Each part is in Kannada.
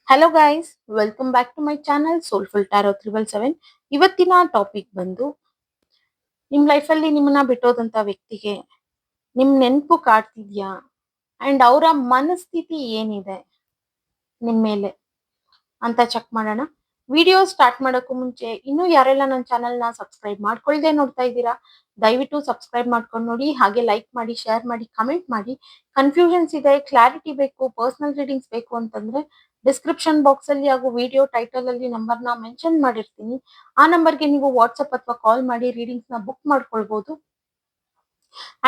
Hello guys, welcome back to my channel Soulful Tarot 777. ಇವತ್ತಿನ ಟಾಪಿಕ್ ಬಂದು ನಿಮ್ಮ ಲೈಫಲ್ಲಿ ನಿಮ್ಮನ್ನ ಬಿಟ್ಟೋದಂತ ವ್ಯಕ್ತಿಗೆ ನಿಮ್ ನೆನಪು ಕಾಡ್ತಿದ್ಯಾ ಅಂಡ್ ಅವರ ಮನಸ್ಥಿತಿ ಏನಿದೆ ನಿಮ್ ಮೇಲೆ ಅಂತ ಚೆಕ್ ಮಾಡೋಣ. ವಿಡಿಯೋ ಸ್ಟಾರ್ಟ್ ಮಾಡೋಕ್ಕೂ ಮುಂಚೆ ಇನ್ನೂ ಯಾರೆಲ್ಲ ನನ್ನ ಚಾನಲ್ನ ಸಬ್ಸ್ಕ್ರೈಬ್ ಮಾಡ್ಕೊಳ್ದೆ ನೋಡ್ತಾ ಇದ್ದೀರಾ, ದಯವಿಟ್ಟು ಸಬ್ಸ್ಕ್ರೈಬ್ ಮಾಡ್ಕೊಂಡು ನೋಡಿ. ಹಾಗೆ ಲೈಕ್ ಮಾಡಿ, ಶೇರ್ ಮಾಡಿ, ಕಮೆಂಟ್ ಮಾಡಿ. ಕನ್ಫ್ಯೂಷನ್ಸ್ ಇದೆ, ಕ್ಲಾರಿಟಿ ಬೇಕು, ಪರ್ಸನಲ್ ರೀಡಿಂಗ್ಸ್ ಬೇಕು ಅಂತಂದ್ರೆ ಡಿಸ್ಕ್ರಿಪ್ಷನ್ ಬಾಕ್ಸ್ ಅಲ್ಲಿ ಹಾಗೂ ವಿಡಿಯೋ ಟೈಟಲ್ ಅಲ್ಲಿ ನಂಬರ್ನ ಮೆನ್ಷನ್ ಮಾಡಿರ್ತೀನಿ. ಆ ನಂಬರ್ಗೆ ನೀವು ವಾಟ್ಸ್ಆಪ್ ಅಥವಾ ಕಾಲ್ ಮಾಡಿ ರೀಡಿಂಗ್ಸ್ ನ ಬುಕ್ ಮಾಡ್ಕೊಳ್ಬಹುದು.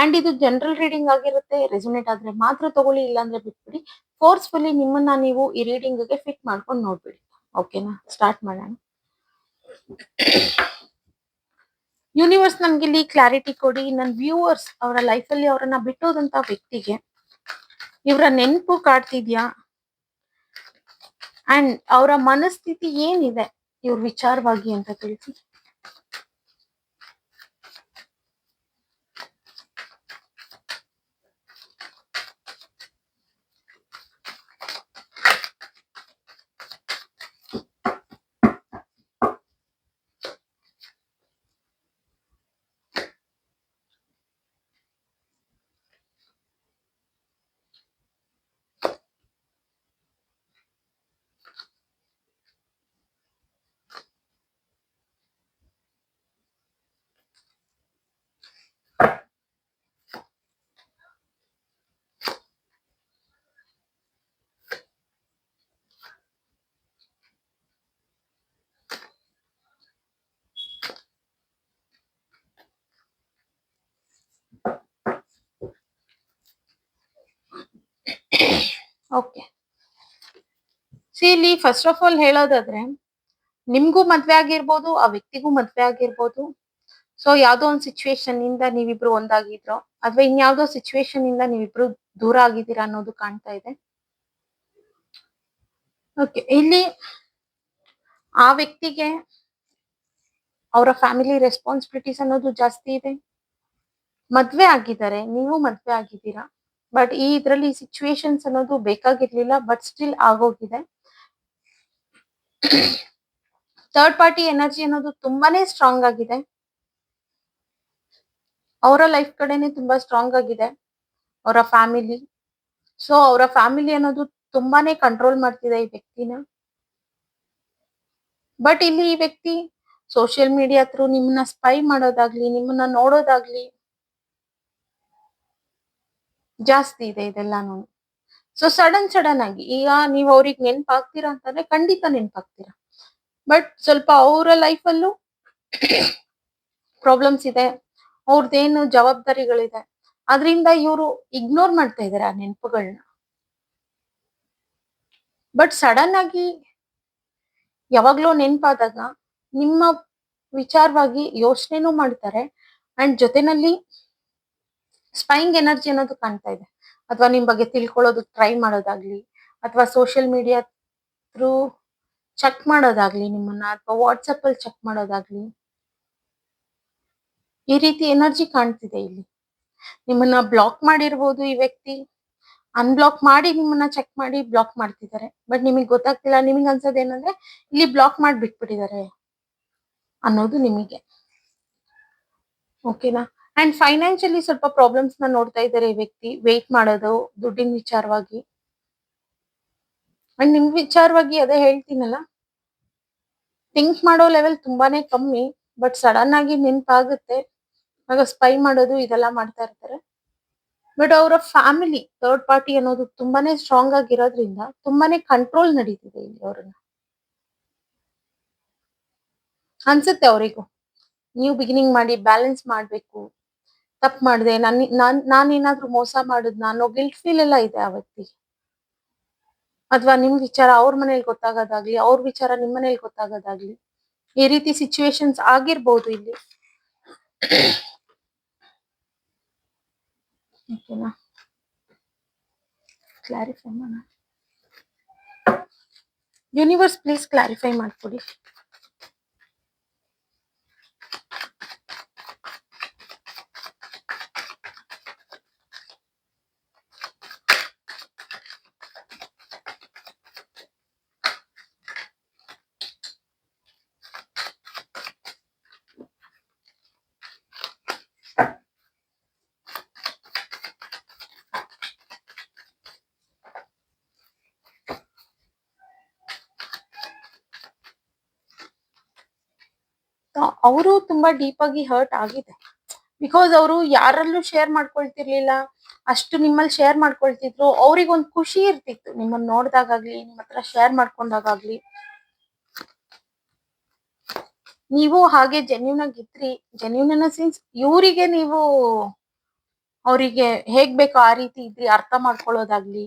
ಅಂಡ್ ಇದು ಜನರಲ್ ರೀಡಿಂಗ್ ಆಗಿರುತ್ತೆ. ರೆಸೊನೇಟ್ ಆದ್ರೆ ಮಾತ್ರ ತಗೊಳ್ಳಿ, ಇಲ್ಲಾಂದ್ರೆ ಬಿಟ್ಬಿಡಿ. ಫೋರ್ಸ್ಫುಲಿ ನಿಮ್ಮನ್ನ ನೀವು ಈ ರೀಡಿಂಗ್ ಗೆ ಫಿಟ್ ಮಾಡ್ಕೊಂಡು ನೋಡ್ಬಿಡಿ. ಓಕೆನಾ? ಸ್ಟಾರ್ಟ್ ಮಾಡೋಣ. ಯೂನಿವರ್ಸ್ ನನ್ಗೆ ಇಲ್ಲಿ ಕ್ಲಾರಿಟಿ ಕೊಡಿ. ನನ್ನ ವ್ಯೂವರ್ಸ್ ಅವರ ಲೈಫಲ್ಲಿ ಅವರನ್ನ ಬಿಟ್ಟೋದಂತ ವ್ಯಕ್ತಿಗೆ ಇವರ ನೆನಪು ಕಾಡ್ತಿದ್ಯಾ ಅಂಡ್ ಅವರ ಮನಸ್ಥಿತಿ ಏನಿದೆ ಇವ್ರ ವಿಚಾರವಾಗಿ ಅಂತ ತಿಳಿಸಿ. ಓಕೆ, ಇಲ್ಲಿ ಫಸ್ಟ್ ಆಫ್ ಆಲ್ ಹೇಳೋದಾದ್ರೆ, ನಿಮ್ಗೂ ಮದ್ವೆ ಆಗಿರ್ಬೋದು, ಆ ವ್ಯಕ್ತಿಗೂ ಮದ್ವೆ ಆಗಿರ್ಬೋದು. ಸೊ ಯಾವ್ದೋ ಒಂದು ಸಿಚುವೇಶನ್ ಇಂದ ನೀವಿಬ್ರು ಒಂದಾಗಿದ್ರೋ, ಅಥವಾ ಇನ್ಯಾವುದೋ ಸಿಚುವೇಶನ್ ಇಂದ ನೀವಿಬ್ರು ದೂರ ಆಗಿದ್ದೀರಾ ಅನ್ನೋದು ಕಾಣ್ತಾ ಇದೆ. ಓಕೆ, ಇಲ್ಲಿ ಆ ವ್ಯಕ್ತಿಗೆ ಅವರ ಫ್ಯಾಮಿಲಿ ರೆಸ್ಪಾನ್ಸಿಬಿಲಿಟೀಸ್ ಅನ್ನೋದು ಜಾಸ್ತಿ ಇದೆ. ಮದ್ವೆ ಆಗಿದ್ದಾರೆ, ನೀವು ಮದ್ವೆ ಆಗಿದ್ದೀರಾ, ಬಟ್ ಈ ಇದ್ರಲ್ಲಿ ಸಿಚುವೇಶನ್ಸ್ ಅನ್ನೋದು ಬೇಕಾಗಿರ್ಲಿಲ್ಲ, ಬಟ್ ಸ್ಟಿಲ್ ಆಗೋಗಿದೆ. ಥರ್ಡ್ ಪಾರ್ಟಿ ಎನರ್ಜಿ ಅನ್ನೋದು ತುಂಬಾನೇ ಸ್ಟ್ರಾಂಗ್ ಆಗಿದೆ. ಅವರ ಲೈಫ್ ಕಡೆನೆ ತುಂಬಾ ಸ್ಟ್ರಾಂಗ್ ಆಗಿದೆ ಅವರ ಫ್ಯಾಮಿಲಿ. ಸೊ ಅವರ ಫ್ಯಾಮಿಲಿ ಅನ್ನೋದು ತುಂಬಾನೇ ಕಂಟ್ರೋಲ್ ಮಾಡ್ತಿದೆ ಈ ವ್ಯಕ್ತಿನ. ಬಟ್ ಇಲ್ಲಿ ಈ ವ್ಯಕ್ತಿ ಸೋಷಿಯಲ್ ಮೀಡಿಯಾ ಥ್ರೂ ನಿಮ್ಮನ್ನ ಸ್ಪೈ ಮಾಡೋದಾಗ್ಲಿ, ನಿಮ್ಮನ್ನ ನೋಡೋದಾಗ್ಲಿ ಜಾಸ್ತಿ ಇದೆ ಇದೆಲ್ಲಾನು. ಸೊ ಸಡನ್ ಆಗಿ ಈಗ ನೀವು ಅವ್ರಿಗೆ ನೆನ್ಪಾಗ್ತೀರಾ ಅಂತಂದ್ರೆ ಖಂಡಿತ ನೆನ್ಪಾಗ್ತೀರಾ, ಬಟ್ ಸ್ವಲ್ಪ ಅವರ ಲೈಫಲ್ಲೂ ಪ್ರಾಬ್ಲಮ್ಸ್ ಇದೆ, ಅವ್ರದ್ದೇನು ಜವಾಬ್ದಾರಿಗಳಿದೆ, ಅದರಿಂದ ಇವರು ಇಗ್ನೋರ್ ಮಾಡ್ತಾ ಇದಾರೆ ಆ ನೆನಪುಗಳನ್ನ. ಬಟ್ ಸಡನ್ ಆಗಿ ಯಾವಾಗ್ಲೋ ನೆನಪಾದಾಗ ನಿಮ್ಮ ವಿಚಾರವಾಗಿ ಯೋಚನೆನೂ ಮಾಡ್ತಾರೆ. ಅಂಡ್ ಜೊತೆನಲ್ಲಿ ಸ್ಪೈಯಿಂಗ್ ಎನರ್ಜಿ ಅನ್ನೋದು ಕಾಣ್ತಾ ಇದೆ. ಅಥವಾ ನಿಮ್ ಬಗ್ಗೆ ತಿಳ್ಕೊಳ್ಳೋದಕ್ಕೆ ಟ್ರೈ ಮಾಡೋದಾಗ್ಲಿ, ಅಥವಾ ಸೋಷಿಯಲ್ ಮೀಡಿಯಾ ಥ್ರೂ ಚೆಕ್ ಮಾಡೋದಾಗ್ಲಿ ನಿಮ್ಮನ್ನ, ಅಥವಾ ವಾಟ್ಸಪ್ ಅಲ್ಲಿ ಚೆಕ್ ಮಾಡೋದಾಗ್ಲಿ, ಈ ರೀತಿ ಎನರ್ಜಿ ಕಾಣ್ತಿದೆ ಇಲ್ಲಿ. ನಿಮ್ಮನ್ನ ಬ್ಲಾಕ್ ಮಾಡಿರ್ಬೋದು ಈ ವ್ಯಕ್ತಿ, ಅನ್ಬ್ಲಾಕ್ ಮಾಡಿ ನಿಮ್ಮನ್ನ ಚೆಕ್ ಮಾಡಿ ಬ್ಲಾಕ್ ಮಾಡ್ತಿದ್ದಾರೆ. ಬಟ್ ನಿಮಗೆ ಗೊತ್ತಾಗ್ತಿಲ್ಲ. ನಿಮಗೆ ಅನ್ಸೋದು ಏನಂದ್ರೆ ಇಲ್ಲಿ ಬ್ಲಾಕ್ ಮಾಡಿ ಬಿಟ್ಬಿಟ್ಟಿದ್ದಾರೆ ಅನ್ನೋದು ನಿಮಗೆ. ಓಕೆನಾ? ಅಂಡ್ ಫೈನಾನ್ಷಿಯಲಿ ಸ್ವಲ್ಪ ಪ್ರಾಬ್ಲಮ್ಸ್ ನ ನೋಡ್ತಾ ಇದ್ದಾರೆ ಈ ವ್ಯಕ್ತಿ, ವೇಟ್ ಮಾಡೋದು ದುಡ್ಡಿನ ವಿಚಾರವಾಗಿ. ಅಂಡ್ ನಿಮ್ ವಿಚಾರವಾಗಿ ಅದೇ ಹೇಳ್ತೀನಲ್ಲ, ಥಿಂಕ್ ಮಾಡೋ ಲೆವೆಲ್ ತುಂಬಾನೇ ಕಮ್ಮಿ, ಬಟ್ ಸಡನ್ ಆಗಿ ನೆನಪಾಗುತ್ತೆ, ಆಗ ಸ್ಪೈ ಮಾಡೋದು ಇದೆಲ್ಲ ಮಾಡ್ತಾ ಇರ್ತಾರೆ. ಬಟ್ ಅವರ ಫ್ಯಾಮಿಲಿ ಥರ್ಡ್ ಪಾರ್ಟಿ ಅನ್ನೋದು ತುಂಬಾನೇ ಸ್ಟ್ರಾಂಗ್ ಆಗಿರೋದ್ರಿಂದ ತುಂಬಾನೇ ಕಂಟ್ರೋಲ್ ನಡೀತಿದೆ ಇಲ್ಲಿ ಅವ್ರನ್ನ. ಅನ್ಸುತ್ತೆ ಅವರಿಗೂ ನೀವು ಬಿಗಿನಿಂಗ್ ಮಾಡಿ ಬ್ಯಾಲೆನ್ಸ್ ಮಾಡ್ಬೇಕು, ತಪ್ಪು ಮಾಡಿದೆ, ನಾನೇನಾದ್ರೂ ಮೋಸ ಮಾಡುದ್ ಅನ್ನೋ ಗಿಲ್ಟ್ ಫೀಲ್ ಎಲ್ಲ ಇದೆ ಆ ವ್ಯಕ್ತಿಗೆ. ಅಥವಾ ನಿಮ್ ವಿಚಾರ ಅವ್ರ ಮನೇಲಿ ಗೊತ್ತಾಗೋದಾಗ್ಲಿ, ಅವ್ರ ವಿಚಾರ ನಿಮ್ ಮನೇಲಿ ಗೊತ್ತಾಗೋದಾಗ್ಲಿ, ಈ ರೀತಿ ಸಿಚುವೇಶನ್ಸ್ ಆಗಿರ್ಬೋದು ಇಲ್ಲಿ. ಓಕೆನಾ? ಕ್ಲಾರಿಫೈ ಮಾಡೋಣ. ಯೂನಿವರ್ಸ್ ಪ್ಲೀಸ್ ಕ್ಲಾರಿಫೈ ಮಾಡ್ಕೊಡಿ. ಅವರು ತುಂಬಾ ಡೀಪ್ ಆಗಿ ಹರ್ಟ್ ಆಗಿದೆ. ಬಿಕಾಸ್ ಅವರು ಯಾರಲ್ಲೂ ಶೇರ್ ಮಾಡ್ಕೊಳ್ತಿರ್ಲಿಲ್ಲ, ಅಷ್ಟು ನಿಮ್ಮಲ್ಲಿ ಶೇರ್ ಮಾಡ್ಕೊಳ್ತಿದ್ರು. ಅವ್ರಿಗೊಂದು ಖುಷಿ ಇರ್ತಿತ್ತು ನಿಮ್ಮನ್ನ ನೋಡ್ದಾಗ್ಲಿ, ನಿಮ್ಮ ಹತ್ರ ಶೇರ್ ಮಾಡ್ಕೊಂಡಾಗ್ಲಿ. ನೀವು ಹಾಗೆ ಜೆನ್ಯೂನ್ ಆಗಿದ್ರಿ. ಜೆನ್ಯೂನ್ ಇನ್ ಸೆನ್ಸ್ ಇವರಿಗೆ ನೀವು ಅವರಿಗೆ ಹೇಗ್ ಬೇಕೋ ಆ ರೀತಿ ಇದ್ರಿ, ಅರ್ಥ ಮಾಡ್ಕೊಳ್ಳೋದಾಗ್ಲಿ.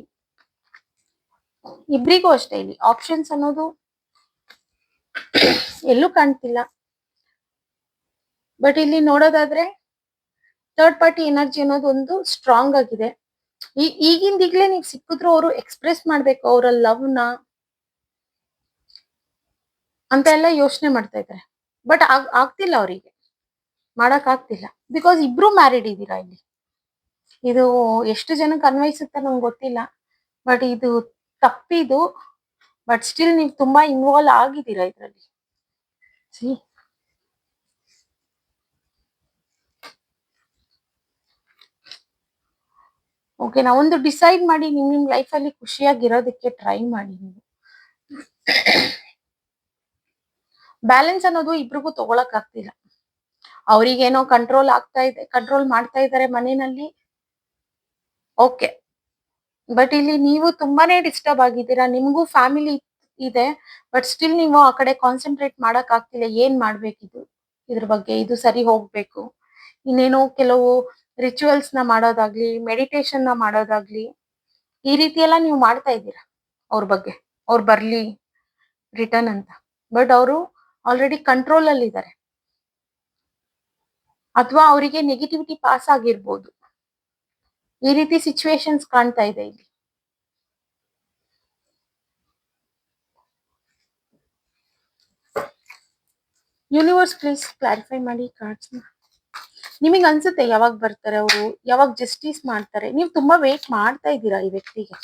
ಇಬ್ರಿಗೂ ಅಷ್ಟೇ ಇಲ್ಲಿ ಆಪ್ಷನ್ಸ್ ಅನ್ನೋದು ಎಲ್ಲೂ ಕಾಣ್ತಿಲ್ಲ. ಬಟ್ ಇಲ್ಲಿ ನೋಡೋದಾದ್ರೆ ಥರ್ಡ್ ಪಾರ್ಟಿ ಎನರ್ಜಿ ಅನ್ನೋದು ಒಂದು ಸ್ಟ್ರಾಂಗ್ ಆಗಿದೆ. ಈಗಿಂದೀಗ್ಲೇ ನೀವು ಸಿಕ್ಕಿದ್ರು ಅವರು ಎಕ್ಸ್ಪ್ರೆಸ್ ಮಾಡ್ಬೇಕು ಅವರ ಲವ್ ನ ಅಂತ ಎಲ್ಲ ಯೋಚನೆ ಮಾಡ್ತಾ ಇದ್ದಾರೆ. ಬಟ್ ಆಗ್ತಿಲ್ಲ, ಅವರಿಗೆ ಮಾಡಕ್ ಆಗ್ತಿಲ್ಲ. ಬಿಕಾಸ್ ಇಬ್ರು ಮ್ಯಾರಿಡ್ ಇದ್ದೀರಾ ಇಲ್ಲಿ. ಇದು ಎಷ್ಟು ಜನಕ್ಕೆ ಅನ್ವಯಿಸುತ್ತೆ ನಂಗೆ ಗೊತ್ತಿಲ್ಲ, ಬಟ್ ಇದು ತಪ್ಪಿದು. ಬಟ್ ಸ್ಟಿಲ್ ನೀವು ತುಂಬಾ ಇನ್ವಾಲ್ವ್ ಆಗಿದ್ದೀರಾ ಇದ್ರಲ್ಲಿ. ಓಕೆ, ನಾವೊಂದು ಡಿಸೈಡ್ ಮಾಡಿ ನಿಮ್ ಲೈಫ್ ಅಲ್ಲಿ ಖುಷಿಯಾಗಿರೋದಕ್ಕೆ ಟ್ರೈ ಮಾಡಿ. ನೀವು ಬ್ಯಾಲೆನ್ಸ್ ಅನ್ನೋದು ಇಬ್ರಿಗೂ ತಗೊಳಕ್ ಆಗ್ತಿಲ್ಲ. ಅವ್ರಿಗೇನೋ ಕಂಟ್ರೋಲ್ ಆಗ್ತಾ ಇದೆ, ಕಂಟ್ರೋಲ್ ಮಾಡ್ತಾ ಇದ್ದಾರೆ ಮನೆಯಲ್ಲಿ. ಓಕೆ, ಬಟ್ ಇಲ್ಲಿ ನೀವು ತುಂಬಾನೇ ಡಿಸ್ಟರ್ಬ್ ಆಗಿದ್ದೀರಾ. ನಿಮ್ಗೂ ಫ್ಯಾಮಿಲಿ ಇದೆ, ಬಟ್ ಸ್ಟಿಲ್ ನೀವು ಆ ಕಡೆ ಕಾನ್ಸಂಟ್ರೇಟ್ ಮಾಡಕ್ ಆಗ್ತಿಲ್ಲ. ಏನ್ ಮಾಡ್ಬೇಕಿದು, ಇದ್ರ ಬಗ್ಗೆ ಇದು ಸರಿ ಹೋಗ್ಬೇಕು. ಇನ್ನೇನೋ ಕೆಲವು ರಿಚುವಲ್ಸ್ ನ ಮಾಡೋದಾಗ್ಲಿ, ಮೆಡಿಟೇಷನ್ ನ ಮಾಡೋದಾಗ್ಲಿ, ಈ ರೀತಿ ಎಲ್ಲ ನೀವು ಮಾಡ್ತಾ ಇದ್ದೀರಾ ಅವ್ರ ಬಗ್ಗೆ. ಅವ್ರು ಬರ್ಲಿ ರಿಟರ್ನ್ ಅಂತ. ಬಟ್ ಅವರು ಆಲ್ರೆಡಿ ಕಂಟ್ರೋಲ್ ಅಲ್ಲಿ ಇದ್ದಾರೆ, ಅಥವಾ ಅವರಿಗೆ ನೆಗೆಟಿವಿಟಿ ಪಾಸ್ ಆಗಿರ್ಬೋದು. ಈ ರೀತಿ ಸಿಚುವೇಶನ್ಸ್ ಕಾಣ್ತಾ ಇದೆ ಇಲ್ಲಿ. ಯೂನಿವರ್ಸ್ ಪ್ಲೀಸ್ ಕ್ಲಾರಿಫೈ ಮಾಡಿ ಕಾರ್ಡ್ಸ್ ನ. ನಿಮಗೆ ಅನ್ಸುತ್ತೆ ಯಾವಾಗ ಬರ್ತಾರೆ ಅವರು, ಯಾವಾಗ ಜಸ್ಟಿಸ್ ಮಾಡ್ತಾರೆ? ನೀವು ತುಂಬಾ ವೇಟ್ ಮಾಡ್ತಾ ಇದ್ದೀರಾ ಈ ವ್ಯಕ್ತಿಗೆ.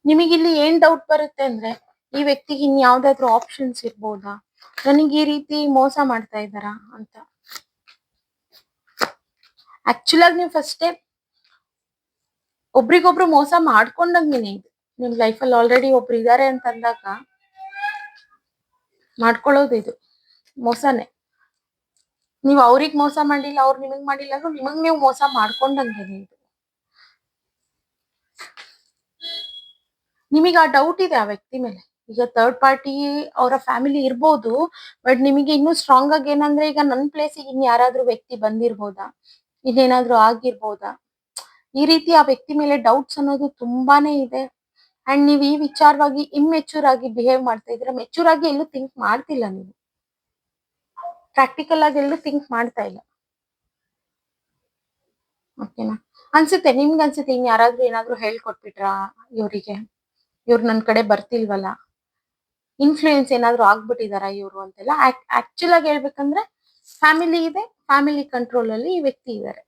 ನಿಮಗಿಲ್ಲಿ ಏನ್ ಡೌಟ್ ಬರುತ್ತೆ ಅಂದ್ರೆ, ಈ ವ್ಯಕ್ತಿಗೆ ಇನ್ ಯಾವ್ದಾದ್ರು ಆಪ್ಷನ್ಸ್ ಇರ್ಬೋದಾ, ನನಗೆ ಈ ರೀತಿ ಮೋಸ ಮಾಡ್ತಾ ಇದ್ದಾರಾ ಅಂತ. ಆಕ್ಚುಲ್ ಆಗಿ ನೀವು ಫಸ್ಟೇ ಒಬ್ರಿಗೊಬ್ರು ಮೋಸ ಮಾಡ್ಕೊಂಡಂಗೆನೆ ಇದು. ನಿಮ್ ಲೈಫಲ್ಲಿ ಆಲ್ರೆಡಿ ಒಬ್ರು ಇದಾರೆ ಅಂತ ಅಂದಾಗ ಮಾಡ್ಕೊಳ್ಳೋದು ಇದು ಮೋಸನೇ. ನೀವು ಅವ್ರಿಗೆ ಮೋಸ ಮಾಡಿಲ್ಲ, ಅವ್ರು ನಿಮಗ್ ಮಾಡಿಲ್ಲ ಅಂದ್ರೆ ನಿಮಗ್ ನೀವು ಮೋಸ ಮಾಡ್ಕೊಂಡಂಗೆನೆ ಇದು. ನಿಮಗೆ ಆ ಡೌಟ್ ಇದೆ ಆ ವ್ಯಕ್ತಿ ಮೇಲೆ. ಈಗ ಥರ್ಡ್ ಪಾರ್ಟಿ ಅವರ ಫ್ಯಾಮಿಲಿ ಇರ್ಬೋದು, ಬಟ್ ನಿಮಗೆ ಇನ್ನೂ ಸ್ಟ್ರಾಂಗ್ ಆಗಿ ಏನಂದ್ರೆ, ಈಗ ನನ್ನ ಪ್ಲೇಸಿಗೆ ಇನ್ ಯಾರಾದ್ರೂ ವ್ಯಕ್ತಿ ಬಂದಿರ್ಬೋದಾ, ಇನ್ನೇನಾದ್ರೂ ಆಗಿರ್ಬೋದಾ, ಈ ರೀತಿ ಆ ವ್ಯಕ್ತಿ ಮೇಲೆ ಡೌಟ್ಸ್ ಅನ್ನೋದು ತುಂಬಾನೇ ಇದೆ. ಅಂಡ್ ನೀವು ಈ ವಿಚಾರವಾಗಿ ಇಮ್ಮೆಚೂರ್ ಆಗಿ ಬಿಹೇವ್ ಮಾಡ್ತಾ ಇದ್ರೆ, ಮೆಚೂರ್ ಆಗಿ ಎಲ್ಲೂ ಥಿಂಕ್ ಮಾಡ್ತಿಲ್ಲ ನೀವು, ಪ್ರಾಕ್ಟಿಕಲ್ ಆಗಿ ಎಲ್ಲೂ ಥಿಂಕ್ ಮಾಡ್ತಾ ಇಲ್ಲ. ಓಕೆನಾ? ಅನ್ಸುತ್ತೆ ನಿಮ್ಗೆ, ಅನ್ಸುತ್ತೆ ಇನ್ ಯಾರಾದ್ರೂ ಏನಾದ್ರೂ ಹೇಳ್ಕೊಟ್ಬಿಟ್ರಾ ಇವರಿಗೆ, ಇವ್ರು ನನ್ ಕಡೆ ಬರ್ತಿಲ್ವಲ್ಲ, ಇನ್ಫ್ಲೂಯೆನ್ಸ್ ಏನಾದ್ರು ಆಗ್ಬಿಟ್ಟಿದಾರ ಇವ್ರು ಅಂತೆಲ್ಲ. ಆಕ್ಚುಲ್ ಆಗಿ ಹೇಳ್ಬೇಕಂದ್ರೆ ಫ್ಯಾಮಿಲಿ ಇದೆ, ಫ್ಯಾಮಿಲಿ ಕಂಟ್ರೋಲ್ ಅಲ್ಲಿ ಈ ವ್ಯಕ್ತಿ ಇದ್ದಾರೆ.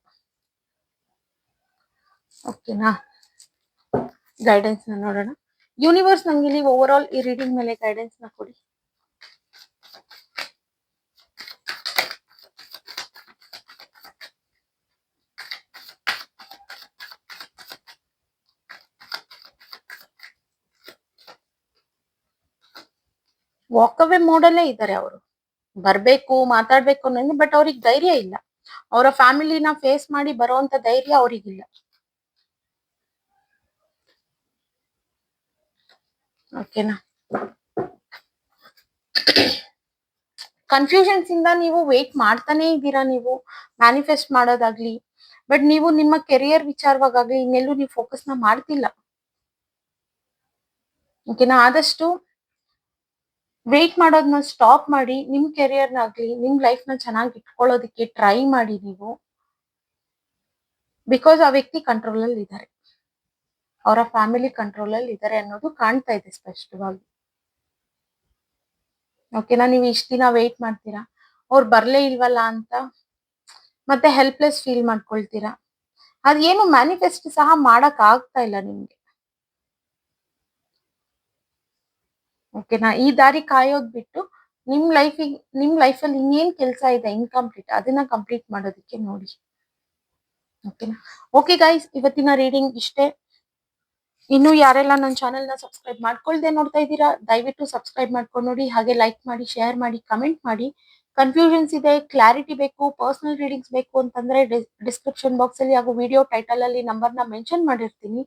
ಓಕೆನಾ? ಗೈಡೆನ್ಸ್ ನ ನೋಡೋಣ. ಯೂನಿವರ್ಸ್ ನಂಗೆ ಇಲ್ಲಿ ಓವರ್ ಆಲ್ ಈ ರೀಡಿಂಗ್ ಮೇಲೆ ಗೈಡೆನ್ಸ್ ನ ಕೊಡಿ. ವಾಕ್ ಅವೇ ಮೋಡಲ್ಲೇ ಇದ್ದಾರೆ ಅವರು. ಬರ್ಬೇಕು, ಮಾತಾಡ್ಬೇಕು ಅನ್ನೋದು, ಬಟ್ ಅವ್ರಿಗೆ ಧೈರ್ಯ ಇಲ್ಲ. ಅವರ ಫ್ಯಾಮಿಲಿನ ಫೇಸ್ ಮಾಡಿ ಬರುವಂತ ಧೈರ್ಯ ಅವ್ರಿಗಿಲ್ಲ. ಓಕೆನಾ? ಕನ್ಫ್ಯೂಷನ್ಸ್ ಇಂದ ನೀವು ವೇಟ್ ಮಾಡ್ತಾನೆ ಇದ್ದೀರಾ, ನೀವು ಮ್ಯಾನಿಫೆಸ್ಟ್ ಮಾಡೋದಾಗ್ಲಿ. ಬಟ್ ನೀವು ನಿಮ್ಮ ಕೆರಿಯರ್ ವಿಚಾರವಾಗ್ಲಿ ಇನ್ನೆಲ್ಲೂ ನೀವು ಫೋಕಸ್ ನ ಮಾಡ್ತಿಲ್ಲ. ಓಕೆನಾ? ಆದಷ್ಟು ವೇಟ್ ಮಾಡೋದನ್ನ ಸ್ಟಾಪ್ ಮಾಡಿ, ನಿಮ್ ಕೆರಿಯರ್ನಾಗ್ಲಿ ನಿಮ್ ಲೈಫ್ ನ ಚೆನ್ನಾಗಿ ಇಟ್ಕೊಳ್ಳೋದಕ್ಕೆ ಟ್ರೈ ಮಾಡಿ ನೀವು. ಬಿಕಾಸ್ ಆ ವ್ಯಕ್ತಿ ಕಂಟ್ರೋಲ್ ಅಲ್ಲಿ ಇದ್ದಾರೆ, ಅವರ ಫ್ಯಾಮಿಲಿ ಕಂಟ್ರೋಲ್ ಅಲ್ಲಿ ಇದ್ದಾರೆ ಅನ್ನೋದು ಕಾಣ್ತಾ ಇದೆ ಸ್ಪಷ್ಟವಾಗಿ. ಓಕೆನಾ? ನೀವು ಇಷ್ಟ ದಿನ ವೇಟ್ ಮಾಡ್ತೀರಾ, ಅವ್ರು ಬರ್ಲೇ ಇಲ್ವಲ್ಲ ಅಂತ ಮತ್ತೆ ಹೆಲ್ಪ್ಲೆಸ್ ಫೀಲ್ ಮಾಡ್ಕೊಳ್ತೀರಾ. ಅದೇನು ಮ್ಯಾನಿಫೆಸ್ಟ್ ಸಹ ಮಾಡಕ್ ಆಗ್ತಾ ಇಲ್ಲ ನಿಮ್ಗೆ. ಓಕೆನಾ? ಈ ದಾರಿ ಕಾಯೋದ್ ಬಿಟ್ಟು ನಿಮ್ ಲೈಫಲ್ಲಿ ಇನ್ನೇನ್ ಕೆಲಸ ಇದೆ ಇನ್‌ಕಂಪ್ಲೀಟ್ ಅದನ್ನ ಕಂಪ್ಲೀಟ್ ಮಾಡೋದಕ್ಕೆ ನೋಡಿ. ಓಕೆನಾ? ಓಕೆ ಗೈಸ್, ಇವತ್ತಿನ ರೀಡಿಂಗ್ ಇಷ್ಟೇ. ಇನ್ನು ಯಾರೆಲ್ಲ ನನ್ನ ಚಾನೆಲ್‌ನ ಸಬ್ಸ್ಕ್ರೈಬ್ ಮಾಡ್ಕೊಳ್ದೆ ನೋಡ್ತಾ ಇದ್ದೀರಾ, ದಯವಿಟ್ಟು ಸಬ್ಸ್ಕ್ರೈಬ್ ಮಾಡ್ಕೊಂಡು ನೋಡಿ. ಹಾಗೆ ಲೈಕ್ ಮಾಡಿ, ಶೇರ್ ಮಾಡಿ, ಕಮೆಂಟ್ ಮಾಡಿ. ಕನ್ಫ್ಯೂಷನ್ಸ್ ಇದೆ, ಕ್ಲಾರಿಟಿ ಬೇಕು, ಪರ್ಸನಲ್ ರೀಡಿಂಗ್ಸ್ ಬೇಕು ಅಂತಂದ್ರೆ ಡಿಸ್ಕ್ರಿಪ್ಷನ್ ಬಾಕ್ಸ್ ಅಲ್ಲಿ ಹಾಗೂ ವಿಡಿಯೋ ಟೈಟಲ್ ಅಲ್ಲಿ ನಂಬರ್‌ನ ಮೆನ್ಷನ್ ಮಾಡಿರ್ತೀನಿ.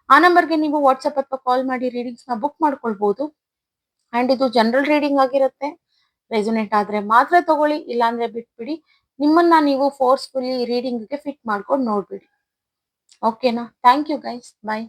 ಆ ನಂಬರ್‌ಗೆ ನೀವು ವಾಟ್ಸ್ಆಪ್ ಅಥವಾ ಕಾಲ್ ಮಾಡಿ ರೀಡಿಂಗ್ಸ್‌ನ ಬುಕ್ ಮಾಡ್ಕೊಳ್ಬಹುದು. ಅಂಡ್ ಇದು ಜನರಲ್ ರೀಡಿಂಗ್ ಆಗಿರುತ್ತೆ. ರೆಸೊನೇಟ್ ಆದ್ರೆ ಮಾತ್ರ ತಗೊಳ್ಳಿ, ಇಲ್ಲಾಂದ್ರೆ ಬಿಟ್ಬಿಡಿ. ನಿಮ್ಮನ್ನ ನೀವು ಫೋರ್ಸ್‌ಫುಲ್ಲಿ ರೀಡಿಂಗ್‌ಗೆ ಫಿಟ್ ಮಾಡ್ಕೊಂಡು ನೋಡ್ಬಿಡಿ. ಓಕೆನಾ? Thank you guys. ಬೈ.